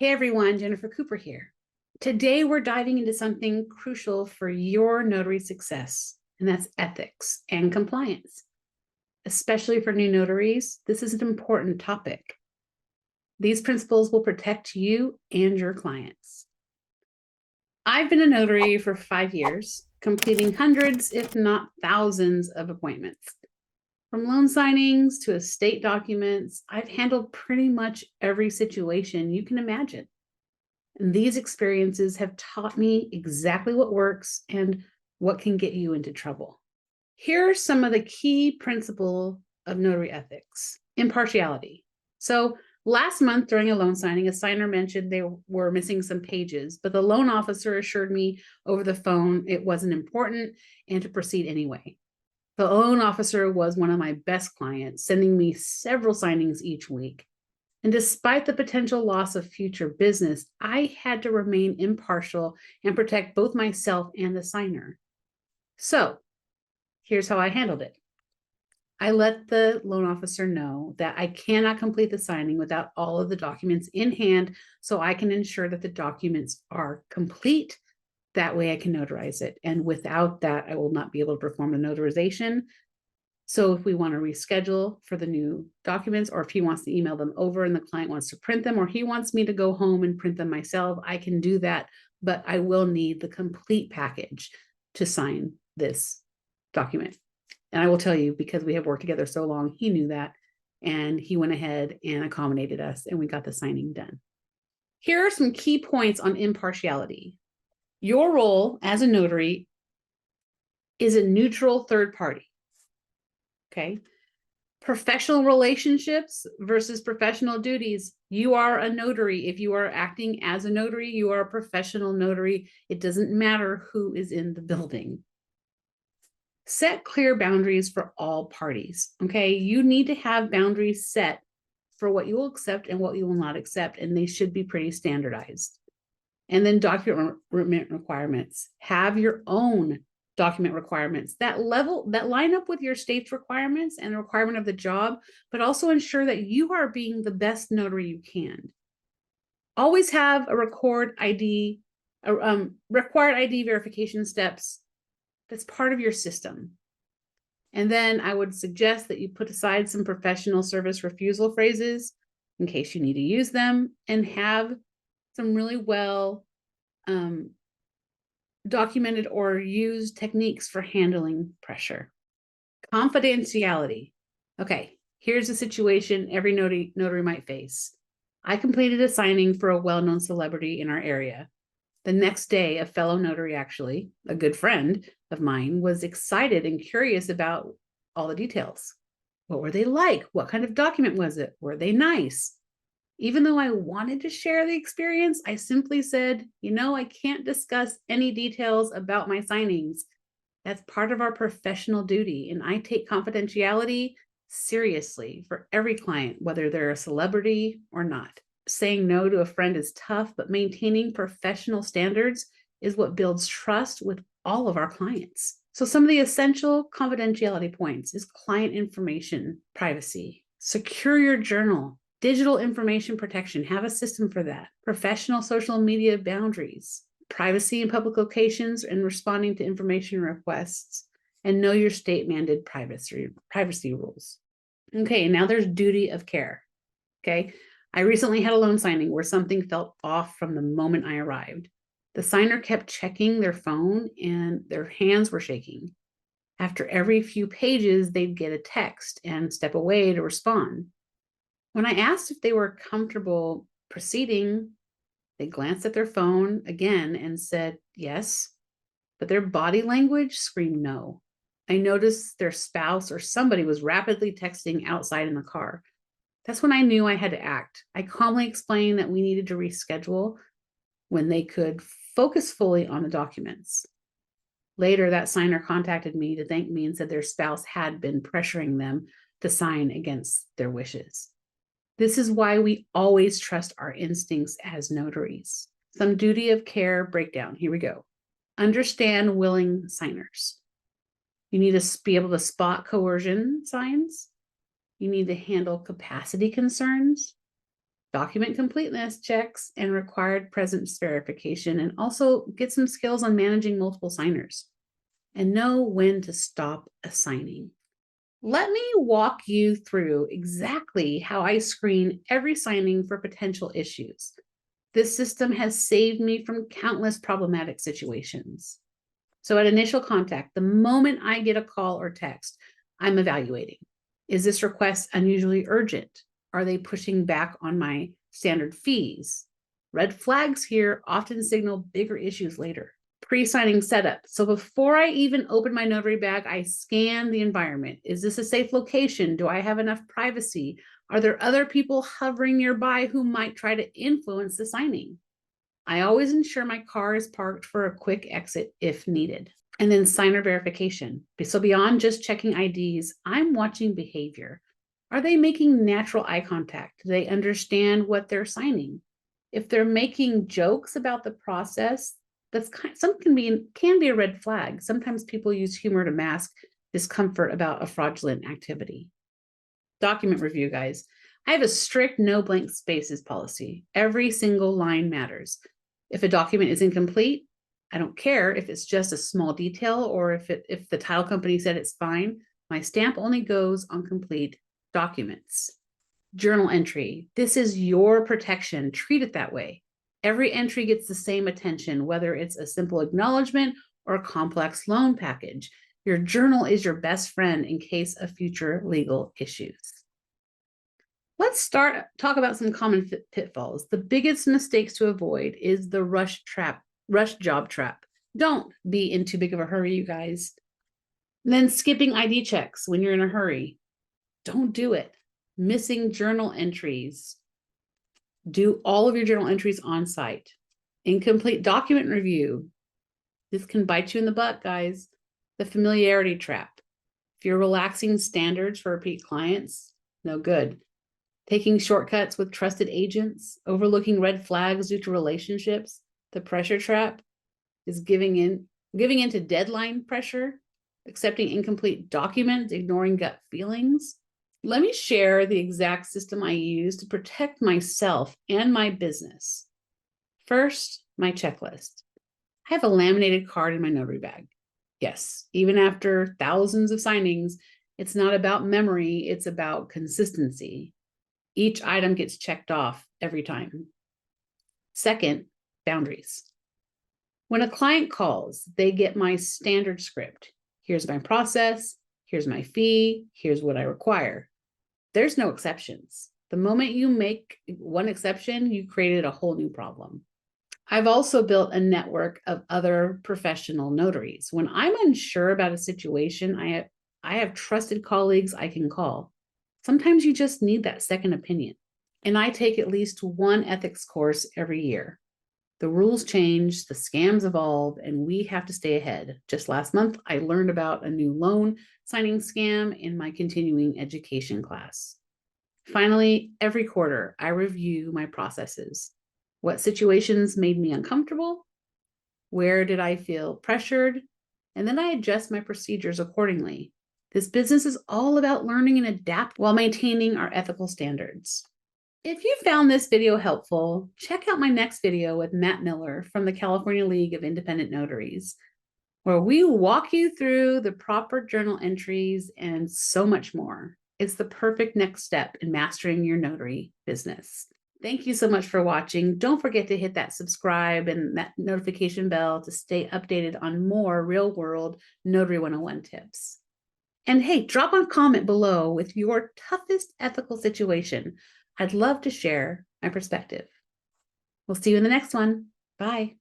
Hey everyone, Jennifer Cooper here. Today we're diving into something crucial for your notary success, and that's ethics and compliance. Especially for new notaries, this is an important topic. These principles will protect you and your clients. I've been a notary for 5 years, completing hundreds, if not thousands, of appointments. From loan signings to estate documents, I've handled pretty much every situation you can imagine. And these experiences have taught me exactly what works and what can get you into trouble. Here are some of the key principles of notary ethics. Impartiality. So last month during a loan signing, a signer mentioned they were missing some pages, but the loan officer assured me over the phone it wasn't important and to proceed anyway. The loan officer was one of my best clients, sending me several signings each week. And despite the potential loss of future business, I had to remain impartial and protect both myself and the signer. So here's how I handled it. I let the loan officer know that I cannot complete the signing without all of the documents in hand, so I can ensure that the documents are complete. That way I can notarize it. And without that, I will not be able to perform the notarization. So if we want to reschedule for the new documents, or if he wants to email them over and the client wants to print them, or he wants me to go home and print them myself, I can do that, but I will need the complete package to sign this document. And I will tell you, because we have worked together so long, he knew that, and he went ahead and accommodated us, and we got the signing done. Here are some key points on impartiality. Your role as a notary is a neutral third party. Okay. Professional relationships versus professional duties. You are a notary. If you are acting as a notary, you are a professional notary. It doesn't matter who is in the building. Set clear boundaries for all parties. Okay. You need to have boundaries set for what you will accept and what you will not accept, and they should be pretty standardized. And then document requirements. Have your own document requirements that line up with your state's requirements and the requirement of the job, but also ensure that you are being the best notary you can. Always have a required ID verification steps that's part of your system. And then I would suggest that you put aside some professional service refusal phrases in case you need to use them, and have some really well documented or used techniques for handling pressure. Confidentiality. Okay, here's a situation every notary might face. I completed a signing for a well-known celebrity in our area. The next day, a fellow notary, actually, a good friend of mine, was excited and curious about all the details. What were they like? What kind of document was it? Were they nice? Even though I wanted to share the experience, I simply said, I can't discuss any details about my signings. That's part of our professional duty, and I take confidentiality seriously for every client, whether they're a celebrity or not. Saying no to a friend is tough, but maintaining professional standards is what builds trust with all of our clients. So some of the essential confidentiality points is client information privacy. Secure your journal. Digital information protection, have a system for that. Professional social media boundaries, privacy in public locations and responding to information requests, and know your state mandated privacy rules. Okay, now there's duty of care. Okay, I recently had a loan signing where something felt off from the moment I arrived. The signer kept checking their phone and their hands were shaking. After every few pages, they'd get a text and step away to respond. When I asked if they were comfortable proceeding, they glanced at their phone again and said yes, but their body language screamed no. I noticed their spouse or somebody was rapidly texting outside in the car. That's when I knew I had to act. I calmly explained that we needed to reschedule when they could focus fully on the documents. Later, that signer contacted me to thank me and said their spouse had been pressuring them to sign against their wishes. This is why we always trust our instincts as notaries. Some duty of care breakdown. Here we go. Understand willing signers. You need to be able to spot coercion signs. You need to handle capacity concerns. document completeness checks, and required presence verification, and also get some skills on managing multiple signers and know when to stop assigning. Let me walk you through exactly how I screen every signing for potential issues. This system has saved me from countless problematic situations. So at initial contact, the moment I get a call or text, I'm evaluating. Is this request unusually urgent? Are they pushing back on my standard fees? Red flags here often signal bigger issues later. Pre-signing setup. So before I even open my notary bag, I scan the environment. Is this a safe location? Do I have enough privacy? Are there other people hovering nearby who might try to influence the signing? I always ensure my car is parked for a quick exit if needed. And then signer verification. So beyond just checking IDs, I'm watching behavior. Are they making natural eye contact? Do they understand what they're signing? If they're making jokes about the process, can be a red flag. Sometimes people use humor to mask discomfort about a fraudulent activity. Document review, guys. I have a strict no blank spaces policy. Every single line matters. If a document is incomplete, I don't care if it's just a small detail or if the title company said it's fine. My stamp only goes on complete documents. Journal entry. This is your protection. Treat it that way. Every entry gets the same attention, whether it's a simple acknowledgement or a complex loan package. Your journal is your best friend in case of future legal issues. Let's talk about some common pitfalls. The biggest mistakes to avoid is the rush job trap. Don't be in too big of a hurry, you guys. And then skipping ID checks when you're in a hurry. Don't do it. Missing journal entries. Do all of your journal entries on site. Incomplete document review. This can bite you in the butt, guys. The familiarity trap. If you're relaxing standards for repeat clients, no good. Taking shortcuts with trusted agents, overlooking red flags due to relationships. The pressure trap is giving into deadline pressure, accepting incomplete documents, ignoring gut feelings. Let me share the exact system I use to protect myself and my business. First, my checklist. I have a laminated card in my notary bag. Yes, even after thousands of signings, it's not about memory, it's about consistency. Each item gets checked off every time. Second, boundaries. When a client calls, they get my standard script. Here's my process, here's my fee, here's what I require. There's no exceptions. The moment you make one exception, you created a whole new problem. I've also built a network of other professional notaries. When I'm unsure about a situation, I have trusted colleagues I can call. Sometimes you just need that second opinion. And I take at least one ethics course every year. The rules change, the scams evolve, and we have to stay ahead. Just last month, I learned about a new loan signing scam in my continuing education class. Finally, every quarter, I review my processes. What situations made me uncomfortable? Where did I feel pressured? And then I adjust my procedures accordingly. This business is all about learning and adapt while maintaining our ethical standards. If you found this video helpful, check out my next video with Matt Miller from the California League of Independent Notaries, where we walk you through the proper journal entries and so much more. It's the perfect next step in mastering your notary business. Thank you so much for watching. Don't forget to hit that subscribe and that notification bell to stay updated on more real-world Notary 101 tips. And hey, drop a comment below with your toughest ethical situation. I'd love to share my perspective. We'll see you in the next one. Bye.